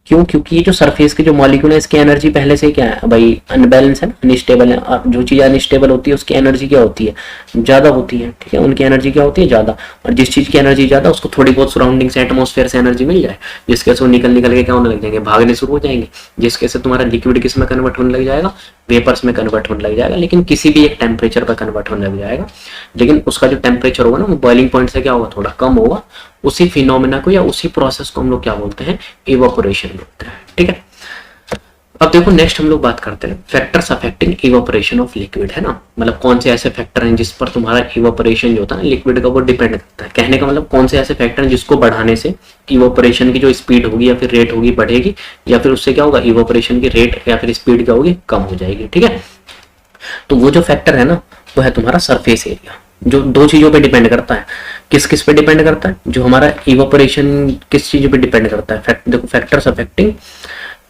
क्यों, क्योंकि ये जो सरफेस के जो मॉलिक्यूल है इसकी एनर्जी पहले से क्या है भाई, अनबैलेंस है ना, अनस्टेबल है। और जो चीज अनस्टेबल होती है उसकी एनर्जी क्या होती है, ज्यादा होती है। ठीक है, उनकी एनर्जी क्या होती है, ज्यादा। और जिस चीज की एनर्जी ज्यादा उसको थोड़ी बहुत सराउंडिंग से एटमॉस्फेयर से एनर्जी मिल जाए, जिसके से वो निकल निकल के क्या होने लग जाएंगे, भागने शुरू हो जाएंगे, जिसके से तुम्हारा लिक्विड किस में कन्वर्ट होने लग जाएगा, वेपर्स में कन्वर्ट होने लग जाएगा। लेकिन किसी भी एक टेम्परेचर पर कन्वर्ट होने लग जाएगा, लेकिन उसका जो टेम्परेचर होगा ना वो बॉइलिंग पॉइंट से क्या होगा, थोड़ा कम होगा। उसी फिनोमिना को या उसी प्रोसेस को हम लोग क्या बोलते हैं, इवापोरेशन बोलते हैं। ठीक है, अब देखो नेक्स्ट हम लोग बात करते हैं factors affecting evaporation of liquid, है ना, मतलब कौन से ऐसे फैक्टर हैं जिस पर तुम्हारा इवापोरेशन जो होता है लिक्विड का वो डिपेंड करता है। कहने का मतलब कौन से ऐसे फैक्टर हैं जिसको बढ़ाने से इवापोरेशन की जो स्पीड होगी या फिर रेट होगी बढ़ेगी, या फिर उससे क्या होगा, इवापोरेशन की रेट या फिर स्पीड क्या होगी, कम हो जाएगी। ठीक है, तो वो जो फैक्टर है ना वो है तुम्हारा सरफेस एरिया, जो दो चीजों पे डिपेंड करता है। किस किस पे डिपेंड करता है, जो हमारा इवापोरेशन किस चीजों पे डिपेंड करता है, देखो factors affecting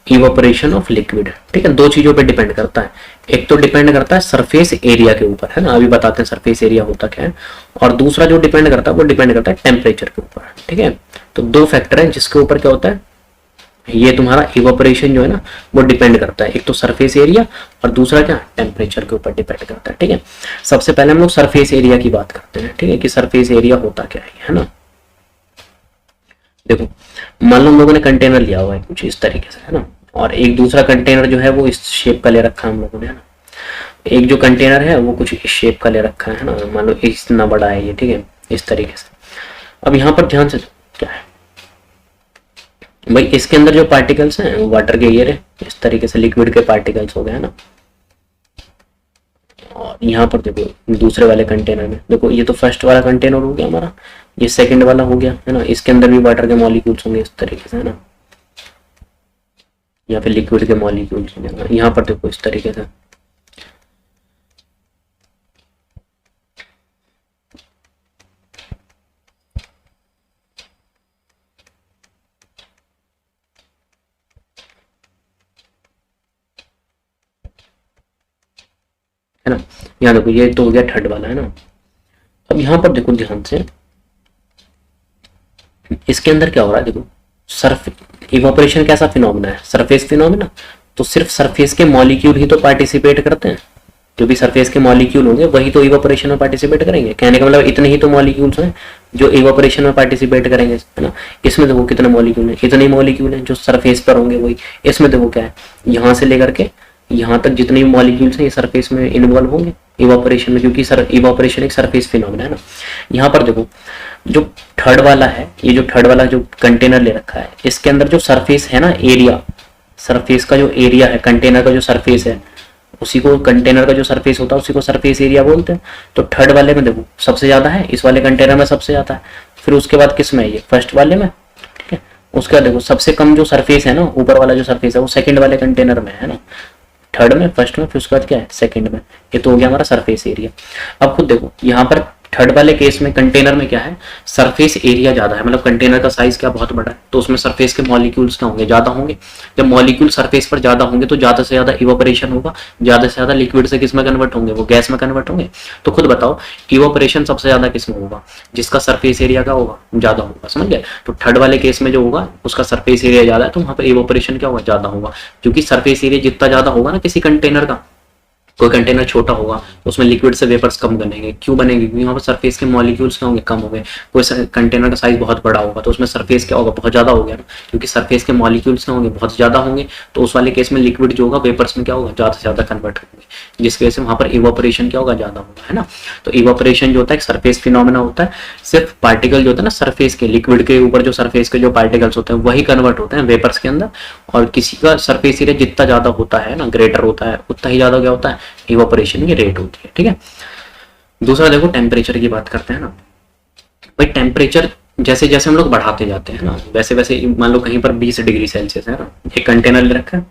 evaporation of liquid. ठीक है, दो चीजों पे डिपेंड करता है। एक तो डिपेंड करता है सरफेस एरिया के ऊपर, है ना, अभी बताते हैं सरफेस एरिया होता क्या है। और दूसरा जो डिपेंड करता है वो डिपेंड करता है टेम्परेचर के ऊपर। ठीक है, तो दो फैक्टर है जिसके ऊपर क्या होता है, ये तुम्हारा इवापोरेशन जो है ना वो डिपेंड करता है। एक तो सरफेस एरिया और दूसरा क्या, टेम्परेचर के ऊपर डिपेंड करता है। ठीक है, सबसे पहले हम लोग सरफेस एरिया की बात करते हैं। ठीक है, कि सरफेस एरिया होता क्या है ना। देखो मान लो हम लोगों ने कंटेनर लिया हुआ है कुछ इस तरीके से, है ना, और एक दूसरा कंटेनर जो है वो इस शेप का ले रखा है हम लोगों ने, है ना। एक जो कंटेनर है वो कुछ इस शेप का ले रखा है ना, मान लो इतना बड़ा है ये। ठीक है, इस तरीके से। अब यहाँ पर ध्यान से क्या है भाई, इसके अंदर जो पार्टिकल्स हैं वाटर के ये रहे, इस तरीके से लिक्विड के पार्टिकल्स हो गए, है ना। और यहाँ पर देखो दूसरे वाले कंटेनर में, देखो ये तो फर्स्ट वाला कंटेनर हो गया हमारा, ये सेकंड वाला हो गया, है ना। इसके अंदर भी वाटर के मॉलिक्यूल्स होंगे इस तरीके से, है ना, या फिर लिक्विड के मॉलिक्यूल्स होंगे ना। यहाँ पर देखो इस तरीके से, है ना। यहाँ देखो ये तो हो गया थर्ड वाला, है ना। अब यहाँ पर देखो ध्यान से, इसके अंदर क्या हो रहा है, देखो सरफ इवापोरेशन कैसा फिनोमिना है, सरफेस फिनोमिना। तो सिर्फ सरफेस के मॉलिक्यूल ही तो पार्टिसिपेट करते हैं, जो भी सरफेस के मॉलिक्यूल होंगे वही तो इवापोरेशन में पार्टिसिपेट करेंगे। कहने का मतलब इतने ही तो मॉलिक्यूल्स हैं जो इवापोरेशन में पार्टिसिपेट करेंगे, है ना। इसमें देखो कितने मॉलिक्यूल हैं, इतने मॉलिक्यूल हैं जो सरफेस पर होंगे वही। इसमें देखो क्या है, यहाँ से लेकर के यहाँ तक जितने भी मॉलिक्यूल्स हैं ये सरफेस में इन्वॉल्व होंगे इवापोरेशन में, क्योंकि इवापोरेशन एक सरफेस फिनोमिना है ना। यहाँ पर देखो जो थर्ड वाला है, ये जो थर्ड वाला जो कंटेनर ले रखा है, इसके अंदर जो सरफेस है ना, एरिया, सरफेस का जो एरिया है कंटेनर का जो सरफेस है उसी को कंटेनर का जो सरफेस होता है उसी को सरफेस एरिया बोलते हैं। तो थर्ड वाले में देखो सबसे ज़्यादा है, इस वाले कंटेनर में सबसे ज़्यादा है, फिर उसके बाद किस में है ये फर्स्ट वाले में, ठीक है। उसके बाद देखो सबसे कम जो सरफेस है ना, ऊपर वाला जो सरफेस है वो सेकंड वाले कंटेनर में है ना, थर्ड में, फर्स्ट में, फिर उसके बाद क्या है सेकंड में। ये तो हो गया हमारा सरफेस एरिया। अब खुद देखो यहाँ पर थर्ड वाले केस में कंटेनर में क्या है, सरफेस एरिया ज्यादा है, मतलब कंटेनर का साइज क्या बहुत बड़ा है, तो उसमें सरफेस के मॉलिक्यूल्स क्या होंगे, ज्यादा होंगे। जब मॉलिक्यूल सरफेस पर ज्यादा होंगे तो ज्यादा से ज्यादा इवापोरेशन होगा, ज्यादा से ज्यादा लिक्विड से किस में कन्वर्ट होंगे, वो गैस में कन्वर्ट होंगे। तो खुद बताओ इवापोरेशन सबसे ज्यादा किस में होगा, जिसका सरफेस एरिया का होगा ज्यादा होगा, समझ गए। तो थर्ड वाले केस में जो होगा उसका सरफेस एरिया ज्यादा है, तो वहां पर इवापोरेशन क्या होगा, ज्यादा होगा। क्योंकि सरफेस एरिया जितना ज्यादा होगा ना किसी कंटेनर का, कोई कंटेनर छोटा होगा तो उसमें लिक्विड से वेपर्स कम बनेंगे, क्यों बनेंगे, क्योंकि वहाँ पर सरफेस के मॉलिक्यूल्स क्या होंगे, कम होंगे। कोई कंटेनर का साइज बहुत बड़ा होगा तो उसमें सरफेस क्या होगा, बहुत ज्यादा हो गया ना, क्योंकि सरफेस के मॉलिक्यूल्स क्या होंगे, बहुत ज्यादा होंगे। तो उस वाले केस में लिक्विड जो होगा वेपर्स में क्या होगा, ज्यादा से ज्यादा कन्वर्ट होंगे, जिसकी वजह से वहां पर इवापोरेशन क्या होगा, ज्यादा होगा, है ना। तो इवापोरेशन जो होता है सरफेस फिनोमेना होता है, सिर्फ पार्टिकल जो होता है ना सरफेस के, लिक्विड के ऊपर जो सरफेस के जो पार्टिकल्स होते हैं वही कन्वर्ट होते हैं वेपर्स के अंदर। और किसी का सरफेस एरिया जितना ज्यादा होता है ना, ग्रेटर होता है, उतना ही ज्यादा क्या होता है, इवापोरेशन की रेट होती है, ठीक है। दूसरा देखो टेम्परेचर की बात करते हैं ना भाई। टेम्परेचर जैसे जैसे हम लोग बढ़ाते जाते हैं ना, वैसे वैसे मान लो कहीं पर 20 डिग्री सेल्सियस है ना, एक कंटेनर ले रखा है,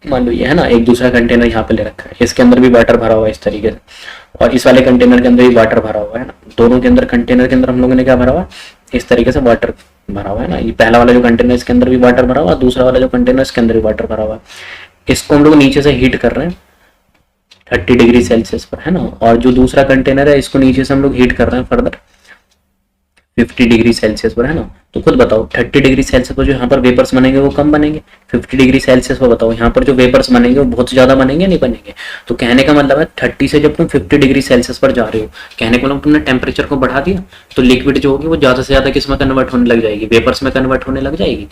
मान लो ये है ना, एक दूसरा कंटेनर यहाँ पे ले रखा है, इसके अंदर भी वाटर भरा हुआ है इस तरीके से, और इस वाले कंटेनर के अंदर भी वाटर भरा हुआ है ना। दोनों के अंदर कंटेनर के अंदर हम लोगों ने क्या भरा हुआ है, इस तरीके से वाटर भरा हुआ है ना। ये पहला वाला जो कंटेनर इसके अंदर भी वाटर भरा हुआ है, दूसरा वाला जो कंटेनर इसके अंदर भी वाटर भरा हुआ है। इसको हम लोग नीचे से हीट कर रहे हैं 30 डिग्री सेल्सियस पर, है ना। और जो दूसरा कंटेनर है इसको नीचे से हम लोग हीट कर रहे हैं फर्दर 50 डिग्री सेल्सियस पर, है ना। तो खुद बताओ 30 डिग्री सेल्सियस पर जो यहाँ पर वेपर्स बनेंगे वो कम बनेंगे, 50 डिग्री सेल्सियस पर बताओ यहाँ पर जो वेपर्स बनेंगे वो बहुत ज्यादा बनेंगे, नहीं बनेंगे। तो कहने का मतलब है 30 से जब तुम 50 डिग्री सेल्सियस पर जा रहे हो, कहने का मतलब तुमने टेम्परेचर को बढ़ा दिया, तो लिक्विड जो होगी वो ज्यादा से ज्यादा किस में कन्वर्ट होने लग जाएगी, वेपर्स में कन्वर्ट होने लग जाएगी।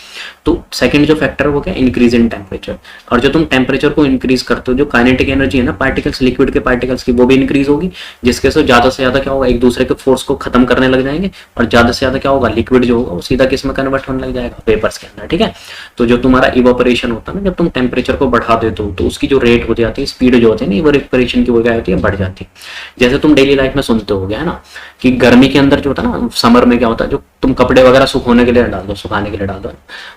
तो सेकंड जो फैक्टर है वो क्या, इंक्रीज इन टेम्परेचर। और जो तुम टेम्परेचर को इंक्रीज करते हो, जो काइनेटिक एनर्जी है ना पार्टिकल्स, लिक्विड के पार्टिकल्स की, वो भी इंक्रीज होगी, जिसके वजह से ज्यादा से ज्यादा क्या होगा, एक दूसरे के फोर्स को खत्म करने लग जाएंगे, और ज्यादा से ज्यादा क्या होगा, लिक्विड जो होगा वो सीधा किस में कन्वर्ट होने लग जाएगा, वेपर्स के अंदर, ठीक है। तो जो तुम्हारा इवापोरेशन होता है ना, जब तुम टेम्परेचर को बढ़ा देते हो तो उसकी जो रेट हो जाती है, स्पीड जो होती है ना इवापोरेशन की, वो क्या होती है, बढ़ जाती है। जैसे तुम डेली लाइफ में सुनते हो है ना कि गर्मी के अंदर जो होता है ना, समर में क्या होता है, जो तुम कपड़े वगैरह सुखाने के लिए डाल दो,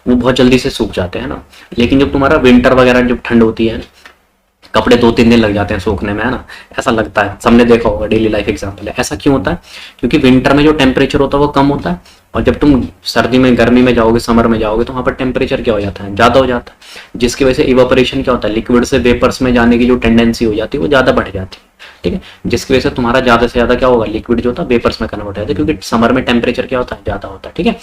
वो बहुत जल्दी से सूख जाते हैं ना। लेकिन जब तुम्हारा विंटर वगैरह जब ठंड होती है, कपड़े 2-3 दिन लग जाते हैं सूखने में, है ना। ऐसा लगता है, सबने देखा होगा, डेली लाइफ एग्जाम्पल है। ऐसा क्यों होता है, क्योंकि विंटर में जो टेम्परेचर होता है वो कम होता है, और जब तुम सर्दी में, गर्मी में जाओगे, समर में जाओगे, तो वहां पर टेम्परेचर क्या हो जाता है, ज्यादा हो जाता है, जिसकी वजह से इवापोरेशन क्या होता है, लिक्विड से वेपर्स में जाने की जो टेंडेंसी हो जाती है वो ज्यादा बढ़ जाती है, ठीक है। जिसकी वजह से तुम्हारा ज्यादा से ज्यादा क्या होगा, लिक्विड जो होता है वेपर्स में कन्वर्ट होता है, क्योंकि समर में टेम्परेचर क्या होता है, ज्यादा होता है, ठीक है।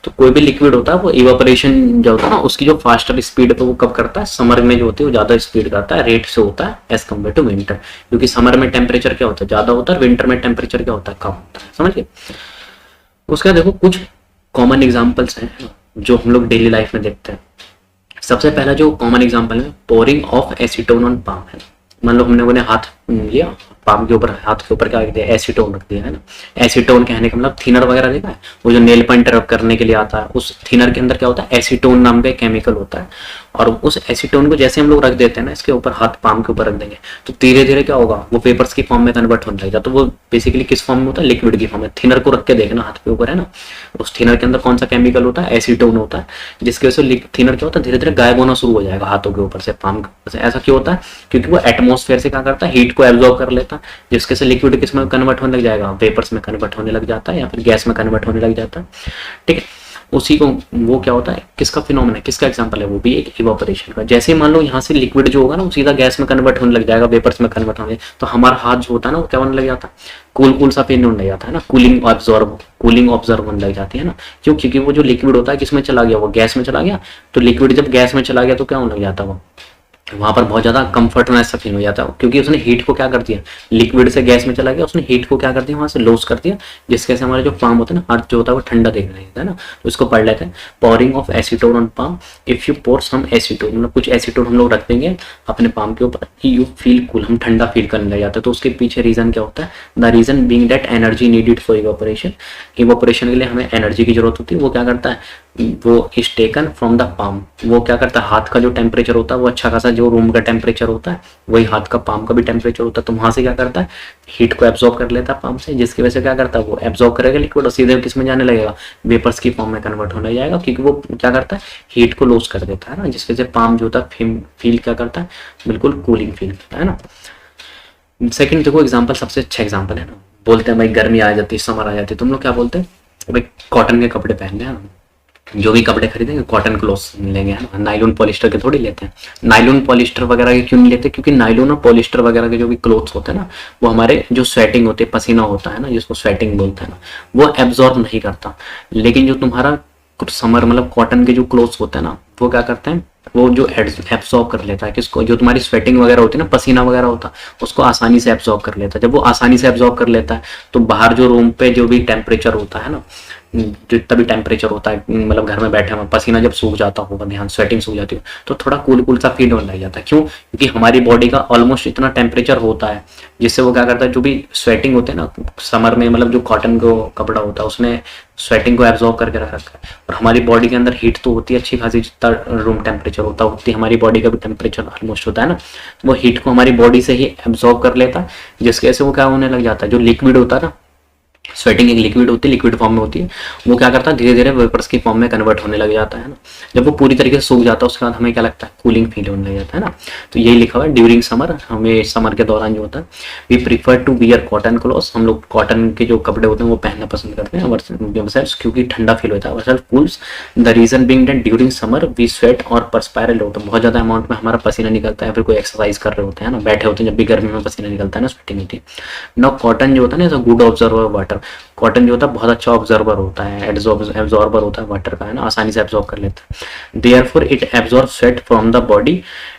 तो कोई भी लिक्विड होता है वो इवापोरेशन जो होता है ना, उसकी जो फास्टर स्पीड है वो कब करता है, समर में जो होती है वो ज्यादा स्पीड करता है, रेट से होता है एज कम्पेयर टू विंटर। क्योंकि समर में टेम्परेचर क्या होता है, ज्यादा होता है, विंटर में टेम्परेचर क्या होता है, कम होता है, समझ गए। उसका देखो कुछ कॉमन एग्जाम्पल्स हैं जो हम लोग डेली लाइफ में देखते हैं। सबसे पहला जो कॉमन एग्जाम्पल है, pouring of acetone on palm है। मान लो हमने उन्हें हाथ लिया, पाम के ऊपर, हाथ के ऊपर क्या रख दिया, एसीटोन रख दिया, है ना। एसीटोन कहने का मतलब थिनर वगैरह देखा है, वो जो नेल पेंट रब करने के लिए आता है, उस थिनर के अंदर क्या होता है, एसीटोन नाम का केमिकल होता है। और उस एसीटोन को जैसे हम लोग रख देते हैं ना इसके ऊपर, हाथ पाम के ऊपर रख देंगे, तो धीरे धीरे क्या होगा, वो पेपर्स की फॉर्म में कन्वर्ट होने लगेगा। तो वो बेसिकली किस फॉर्म में होता है, लिक्विड की फॉर्म में। थिनर को रख के देखना हाथ के ऊपर, है ना, उस थिनर के अंदर कौन सा केमिकल होता है, एसीटोन होता है, जिसकी वजह से थिनर क्या होता है, धीरे धीरे गायब होना शुरू हो जाएगा हाथों के ऊपर से, पाम के ऊपर से। ऐसा क्यों होता है, क्योंकि वो एटमोस्फेयर से क्या करता है, हीट को एब्जॉर्ब कर लेता है, जिसके से लिक्विड किस में कन्वर्ट होने लग जाएगा, वेपर्स में कन्वर्ट होने लग जाता है, या फिर गैस में कन्वर्ट होने लग जाता है, ठीक है। उसी को वो क्या होता है, किसका फिनोमेना है, किसका एग्जांपल है, वो भी एक इवापोरेशन का। जैसे मान लो यहाँ से लिक्विड जो होगा ना वो सीधा गैस में कन्वर्ट होने लग जाएगा, वेपर्स में कन्वर्ट होने, तो हमारा हाथ जो होता है ना वो क्या होने लग जाता है, कूल सा फील होने लग जाता है ना, कूलिंग ऑब्जर्व होने लग जाती है ना। क्यों, क्योंकि वो जो लिक्विड होता है किसमें चला गया, वो गैस में चला गया। तो लिक्विड जब गैस में चला गया तो क्या होने लग जाता है, वो वहां पर बहुत ज्यादा कंफर्टनेस फील हो जाता है, क्योंकि उसने हीट को क्या कर दिया, लिक्विड से गैस में चला गया, उसने हीट को क्या कर दिया, वहां से लॉस कर दिया, जिसके से हमारे जो पाम होता है ना, हाथ जो होता है वो ठंडा देखने लगता है ना। तो इसको पढ़ लेते हैं, pouring of acetone on palm. If you pour some acetone, मतलब कुछ एसीटोन हम लोग रख देंगे अपने पाम के ऊपर, यू फील कूल, हम ठंडा फील करने लग जाते हैं। तो उसके पीछे रीजन क्या होता है, the reason being that energy needed for evaporation. Evaporation के लिए हमें एनर्जी की जरूरत होती है, वो क्या करता है, वो is taken from the palm, वो क्या करता है, हाथ का जो टेम्परेचर होता है वो अच्छा खासा जो रूम का टेम्परेचर होता है वही हाथ का पाम का भी टेम्परेचर होता है, तो वहां से क्या करता है हीट को एब्जॉर्ब कर लेता है पाम से, जिसकी वजह से क्या करता है वो एब्जॉर्ब करेगा लिक्विड और सीधे किस में जाने लगेगा, वेपर्स की फॉर्म में कन्वर्ट होने जाएगा, क्योंकि वो क्या करता है हीट को लॉस कर देता है ना, जिसकी वजह से पाम जो होता है फील क्या करता है, बिल्कुल कूलिंग फील करता है ना। सेकंड देखो एग्जांपल, सबसे अच्छा एग्जांपल है ना, बोलते हैं भाई गर्मी आ जाती है, समर आ जाती है, तुम लोग क्या बोलते हैं भाई कॉटन के कपड़े पहनने हैं, जो भी कपड़े खरीदेंगे कॉटन क्लोथ्स लेंगे, है ना, नायलॉन पॉलिस्टर के थोड़ी लेते हैं। नायलॉन पॉलिस्टर वगैरह के क्यों नहीं लेते, क्योंकि नायलॉन और पॉलिस्टर वगैरह के जो भी क्लोथ्स होते हैं ना वो हमारे जो स्वेटिंग होती है, पसीना होता है ना जिसको स्वेटिंग बोलते हैं ना, वो एब्जॉर्ब नहीं करता। लेकिन जो तुम्हारा समर मतलब कॉटन के जो क्लोथ्स होते हैं ना वो क्या करते हैं, वो जो एब्सॉर्ब कर लेता है किसको, जो तुम्हारी स्वेटिंग वगैरह होती है ना, पसीना वगैरह होता है उसको आसानी से एब्सॉर्ब कर लेता है। जब वो आसानी से एब्सॉर्ब कर लेता है तो बाहर जो रूम पे जो भी टेम्परेचर होता है ना, जितना भी टेम्परेचर होता है, मतलब घर में बैठे हुए पसीना जब सूख जाता होगा, ध्यान स्वेटिंग सूख जाती हो तो थोड़ा कूल कूल सा फील होने लग जाता है। क्यों, क्योंकि हमारी बॉडी का ऑलमोस्ट इतना टेम्परेचर होता है जिससे वो क्या करता है, जो भी स्वेटिंग होते हैं ना समर में, मतलब जो कॉटन को कपड़ा होता है उसने स्वेटिंग को एब्जॉर्ब करके रख रखा है, और हमारी बॉडी के अंदर हीट तो होती है अच्छी खासी, जितना रूम टेम्परेचर होता है उतनी हमारी बॉडी का भी टेम्परेचर ऑलमोस्ट होता है ना, तो वो हीट को हमारी बॉडी से ही एब्जॉर्ब कर लेता है, जिसकी वजह से वो क्या होने लग जाता है, जो लिक्विड होता है ना, स्वेटिंग एक लिक्विड होती है, लिक्विड फॉर्म में होती है, वो क्या करता है धीरे धीरे वेपर्स की फॉर्म में कन्वर्ट होने लग जाता है ना। जब वो पूरी तरीके से सूख जाता है उसके बाद हमें क्या लगता है, कूलिंग फील होने लग जाता है ना। तो यही लिखा हुआ है ड्यूरिंग समर, हमें समर के दौरान जो होता है we prefer to wear cotton clothes, हम लोग कॉटन के जो कपड़े होते हैं वो पहनना पसंद करते हैं क्योंकि ठंडा फील होता है, ourself cools the reason being that during summer we sweat और परस्पायर होता है, बहुत ज्यादा अमाउंट में हमारा पसीना निकलता है, फिर कोई एक्सरसाइज कर रहे होते हैं ना, बैठे होते हैं, जब भी गर्मी में पसीना निकलता है ना, स्वेटिंग होती है ना। कॉटन जो होता है ना गुड ऑब्जर्वर वाटर, कॉटन जो होता है बहुत अच्छा ऑब्जर्वर होता है, एब्जॉर्बर होता है वाटर का, है ना, आसानी से एब्जॉर्ब कर लेता है। Therefore it absorb sweat from the body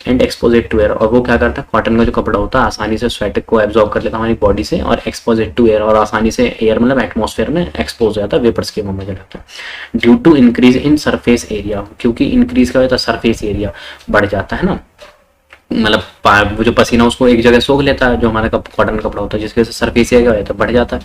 and expose it to air, और वो क्या करता है कॉटन का जो कपड़ा होता है आसानी से स्वेट को एब्जॉर्ब कर लेता है हमारी बॉडी से और एक्सपोज इट टू एयर, और आसानी से एयर मतलब एटमॉस्फेयर में एक्सपोज हो जाता है, वेपर्स के में जाता है। Due to increase in surface area, क्योंकि इंक्रीज का होता है सरफेस एरिया बढ़ जाता है ना, मतलब वो जो पसीना उसको एक जगह सोख लेता है जो हमारा कॉटन कपड़ा होता है, जिसकी वजह से सरफेस एरिया है तो बढ़ जाता है।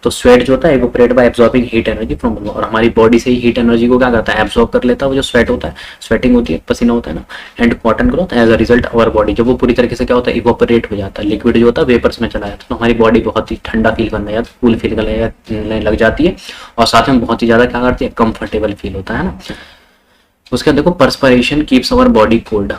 तो स्वेट जो होता है evaporate bye absorbing heat energy from, और हमारी बॉडी से ही हीट एनर्जी को क्या करता है एब्जॉर्ब कर लेता है, वो जो स्वेट होता है, स्वेटिंग होती है, पसीना होता है ना, and cotton growth as a result our body, जब वो पूरी तरीके से क्या होता है इवोपरेट हो जाता है, लिक्विड जो होता है वेपर्स में चला जाता है, तो हमारी बॉडी बहुत ही ठंडा फील करने जाती है, कूल फील करने लग जाती है, और साथ में बहुत ही ज्यादा क्या करती है कंफर्टेबल फील होता है ना। उसके बाद देखो perspiration keeps our body cold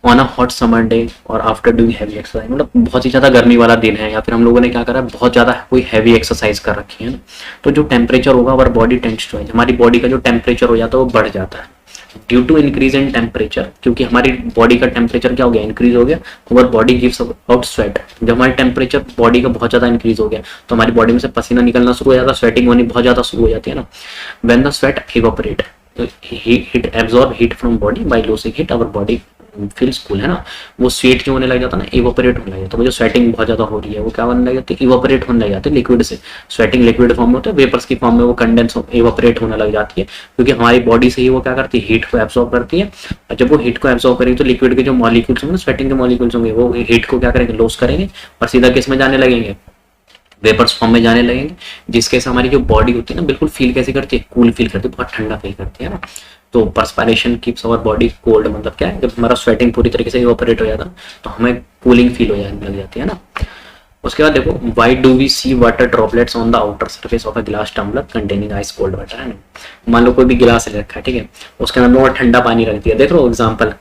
on a hot summer day और आफ्टर डूइंग हैवी एक्सरसाइज, मतलब बहुत ही ज़्यादा गर्मी वाला दिन है या फिर हम लोगों ने क्या करा है बहुत ज़्यादा कोई हैवी एक्सरसाइज कर रखी है ना, तो जो टेम्परेचर होगा अवर बॉडी टेंड्स टू, हमारी बॉडी का जो टेम्परेचर हो जाता है वो बढ़ जाता है due to increase in temperature, क्योंकि हमारी बॉडी का टेम्परेचर क्या हो गया इंक्रीज हो गया, our body gives out sweat, जब हमारी टेम्परेचर बॉडी का बहुत ज़्यादा इंक्रीज हो गया तो हमारी बॉडी में से पसीना निकलना शुरू हो जाता है, स्वेटिंग होनी बहुत ज़्यादा शुरू हो जाती है ना। When the sweat evaporate heat absorb heat from body by losing heat our body feels cool, है ना, वो स्वेट जो होने लग जाता है ना इवोपरेट होने लग जाता है, वो जो स्वेटिंग बहुत ज्यादा हो रही है वो क्या होने लग जाती है इवोपरेट होने लग जाती है लिक्विड से, स्वेटिंग लिक्विड फॉर्म में होता है, वेपर्स की फॉर्म में वो कंडेंस इवोपरेट होने लग जाती है, क्योंकि हमारी बॉडी से ही वो क्या करती है हीट को एब्जॉर्ब करती है, और जब वो हीट को एब्जॉर्ब करेगी तो लिक्विड के जो मॉलिक्यूल्स होंगे स्वेटिंग के मॉलिक्यूल्स होंगे वो हीट को क्या करेंगे लॉस करेंगे और सीधा किस में जाने लगेंगे वेपर्स फॉर्म में जाने लगेंगे, जिसके से हमारी जो बॉडी होती है ना बिल्कुल फील कैसे करती है कूल फील करती है, बहुत ठंडा फील करती है ना। तो perspiration keeps our body cold, मतलब क्या है जब हमारा स्वेटिंग पूरी तरीके से इवोपरेट हो जाता तो हमें कूलिंग फील हो जाने लग जाती है ना। उसके बाद देखो why do we see water droplets on the outer surface of a glass tumbler containing ice cold water, है ना, मान लो कोई भी गिलास ले रखा है, ठीक है, उसके अंदर बहुत ठंडा पानी रख दिया, देख लो एग्जांपल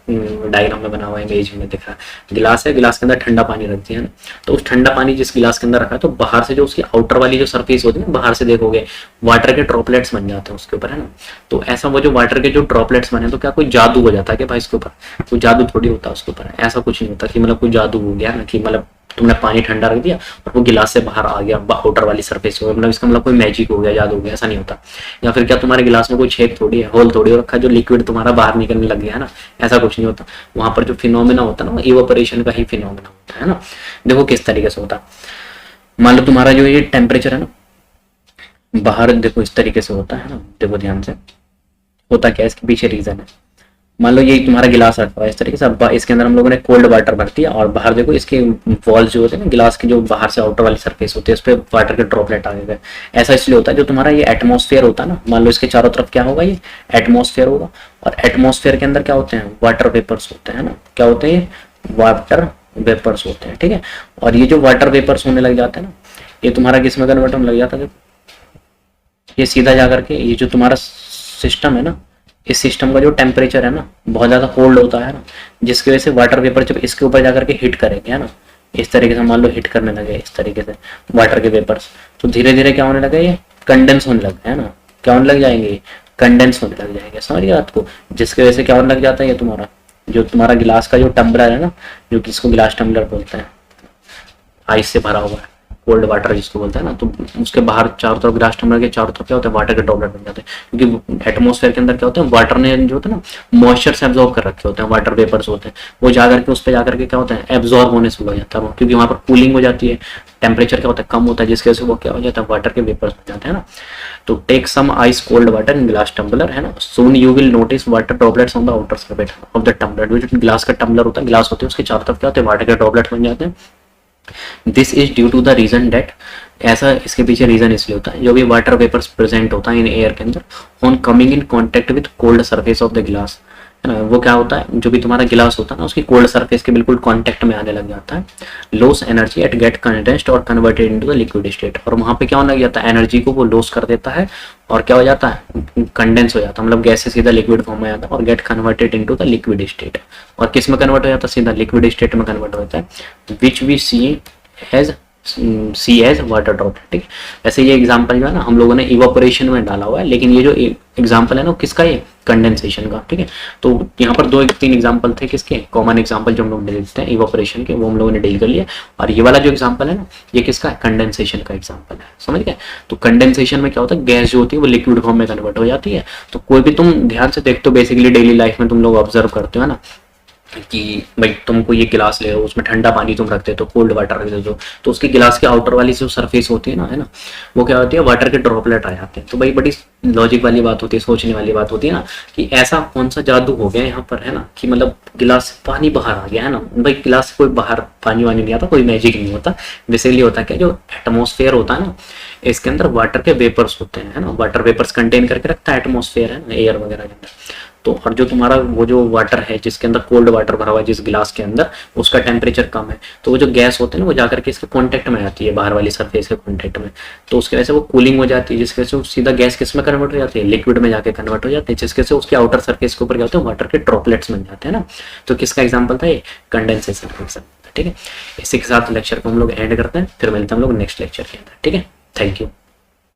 डायग्राम में बना हुआ है, इमेज में दिख रहा है, गिलास है, गिलास के अंदर ठंडा पानी रख दिया है ना, तो उस ठंडा पानी जिस गिलास के अंदर रखा है तो बाहर से जो उसकी आउटर वाली जो सरफेस होती है ना बाहर से देखोगे वाटर के ड्रॉपलेट्स बन जाते हैं उसके ऊपर, है ना। तो ऐसा वो जो वाटर के जो ड्रॉपलेट्स बने तो क्या कोई जादू हो जाता है कि भाई इसके ऊपर कोई जादू थोड़ी होता है उसके ऊपर, ऐसा कुछ नहीं होता कि मतलब कोई जादू हो गया ना कि मतलब तुमने पानी ठंडा रख दिया और वो गिलास से बाहर आ गया आउटर वाली सरफेस हो, मतलब इसका मतलब कोई मैजिक हो गया जादू हो गया, ऐसा नहीं होता। या फिर क्या तुम्हारे गिलास में कोई छेद थोड़ी है, होल थोड़ी हो रखा है जो लिक्विड तुम्हारा बाहर निकलने लग गया है ना, ऐसा कुछ नहीं होता। वहां पर जो फिनोमेना होता है ना वो इवोपरेशन का ही फिनोमेना होता है ना। देखो किस तरीके से होता है, मान लो तुम्हारा जो ये टेम्परेचर है ना बाहर देखो इस तरीके से होता है ना, देखो ध्यान से होता क्या है, इसके पीछे रीजन है। मान लो ये तुम्हारा गिलास रखा हुआ है इस तरीके से, अब इसके अंदर हम लोगों ने कोल्ड वाटर भर दिया और बाहर देखो इसके वॉल्स जो होते हैं ना गिलास की, जो बाहर से आउटर वाली सरफेस होती है उस पर वाटर के ड्रॉपलेट आ गए। ऐसा इसलिए होता है, जो तुम्हारा ये एटमॉस्फेयर होता है ना, मान लो इसके चारों तरफ क्या होगा, ये एटमॉस्फेयर होगा, और एटमॉस्फेयर के अंदर क्या होते हैं, वाटर वेपर्स होते हैं ना, क्या होते हैं, वाटर वेपर्स होते हैं, ठीक है। और ये जो वाटर वेपर्स होने लग जाते हैं ना, ये तुम्हारा किस में कन्वर्ट होने लग जाता है, ये सीधा जाकर के ये जो तुम्हारा सिस्टम है ना, इस सिस्टम का जो टेम्परेचर है ना बहुत ज़्यादा कोल्ड होता है ना, जिसकी वजह से वाटर वेपर जब इसके ऊपर जाकर के हिट करेंगे है ना, इस तरीके से मान लो हिट करने लगे इस तरीके से वाटर के वेपर्स, तो धीरे धीरे क्या होने लगे, ये कंडेंस होने लगे है ना, क्या होने लग जाएंगे, कंडेंस होने लग जाएंगे, समझ गए बात को। जिसकी वजह से क्या होने लग जाता है, ये तुम्हारा जो तुम्हारा गिलास का जो टम्बलर है ना, जो किसको गिलास टम्बलर बोलते हैं, आइस से भरा हुआ है, कोल्ड वाटर जिसको बोलते हैं ना, तो उसके बाहर चारों तरफ गिलास टम्बलर के चारों तरफ क्या होता है, वाटर के ड्रॉपलेट बन जाते हैं, क्योंकि एटमॉस्फेयर के अंदर क्या होता है, वाटर ने जो होता है ना मॉइस्चर से एब्जॉर्ब कर रखे होते हैं, वाटर वेपर्स होते हैं, वो जाकर के उस पर जाकर के क्या होता है, एब्जॉर्ब होने शुरू हो जाता है, क्योंकि वहां पर कूलिंग हो जाती है, टेम्परेचर क्या होता है, कम होता है, जिसकी वजह से वो क्या हो जाता है, वाटर के वेपर्स बन जाते हैं ना। तो take some ice cold water in glass tumbler है ना, soon you will notice water droplets on the outer surface of the tumbler. जो ग्लास का टम्बलर होता है, ग्लास होते हैं, उसके चारों तरफ क्या होते हैं, वाटर के ड्रॉपलेट्स बन जाते हैं। This is due to the reason that, ऐसा इसके पीछे रीजन इसलिए होता है, जो भी वाटर वेपर्स प्रेजेंट होता है इन एयर के अंदर on coming in contact with cold surface of the गिलास, है ना, वो क्या होता है, जो भी तुम्हारा गिलास होता है ना उसकी कोल्ड सरफेस के बिल्कुल कांटेक्ट में आने लग जाता है, loss energy at get condensed और converted into the liquid state, और वहां पे क्या होने लग जाता है, एनर्जी को वो लॉस कर देता है और क्या हो जाता है, कंडेंस हो जाता है, मतलब गैस से सीधा लिक्विड फॉर्म में आता है और get converted into the liquid state. और किस में कन्वर्ट हो जाता है, सीधा लिक्विड स्टेट में कन्वर्ट हो जाता है, which we see as water drop, ठीक है। वैसे ये एग्जांपल जो है ना हम लोगों ने इवापोरेशन में डाला हुआ है, लेकिन ये जो एग्जांपल है ना किसका, ये कंडेंसेशन का, ठीक है। तो यहाँ पर 2-3 एग्जांपल थे किसके, कॉमन एग्जांपल जो हम लोग देखते हैं इवापोरेशन के, वो हम लोगों ने डील कर लिया, और ये वाला जो एग्जांपल है ना ये किसका है, कंडेंसेशन का एग्जांपल है, समझ गए। तो कंडेंसेशन में क्या होता है, गैस जो होती है वो लिक्विड फॉर्म में कन्वर्ट हो जाती है। तो कोई भी तुम ध्यान से देखते हो, बेसिकली डेली लाइफ में तुम लोग ऑब्जर्व करते हो ना कि भाई तुमको ये गिलास ले, उसमें ठंडा पानी तुम रखते हो, तो कोल्ड वाटर रख देते हो, तो उसके गिलास के आउटर वाली जो सरफेस होती है ना, वो क्या होती है, वाटर के ड्रॉपलेट आ जाते हैं। तो भाई बड़ी लॉजिक वाली बात होती है, सोचने वाली बात होती है ना, कि ऐसा कौन सा जादू हो गया यहाँ पर, है ना, कि मतलब गिलास से पानी बाहर आ गया, है ना। भाई गिलास से कोई बाहर पानी वानी नहीं आता, कोई मैजिक नहीं होता, बेसिकली होता क्या, जो एटमोस्फेयर होता है ना इसके अंदर वाटर के वेपर्स होते हैं, है ना, वाटर वेपर्स कंटेन करके रखता है एटमोस्फेयर, है ना, एयर वगैरह के अंदर। तो और जो तुम्हारा वो जो वाटर है जिसके अंदर कोल्ड वाटर भरा हुआ है जिस गिलास के अंदर, उसका टेम्परेचर कम है, तो वो जो गैस होते हैं ना वो जाकर के इसके कांटेक्ट में आती है, बाहर वाली सरफेस के कांटेक्ट में, तो उसकी वजह से वो कूलिंग हो जाती है, जिसकी वजह से वो सीधा गैस किस में कन्वर्ट हो जाती है, लिक्विड में जाके कन्वर्ट हो जाती है, जिसकी वजह से उसके आउटर सरफेस के ऊपर क्या होते हैं, वाटर के ड्रॉपलेट्स बन जाते हैं ना। तो किसका एग्जाम्पल था ये, कंडेंसेशन का एग्जाम्पल, ठीक है। इसी के साथ लेक्चर को हम लोग एंड करते हैं, फिर मिलते हैं हम लोग नेक्स्ट लेक्चर के अंदर, ठीक है। Thank you.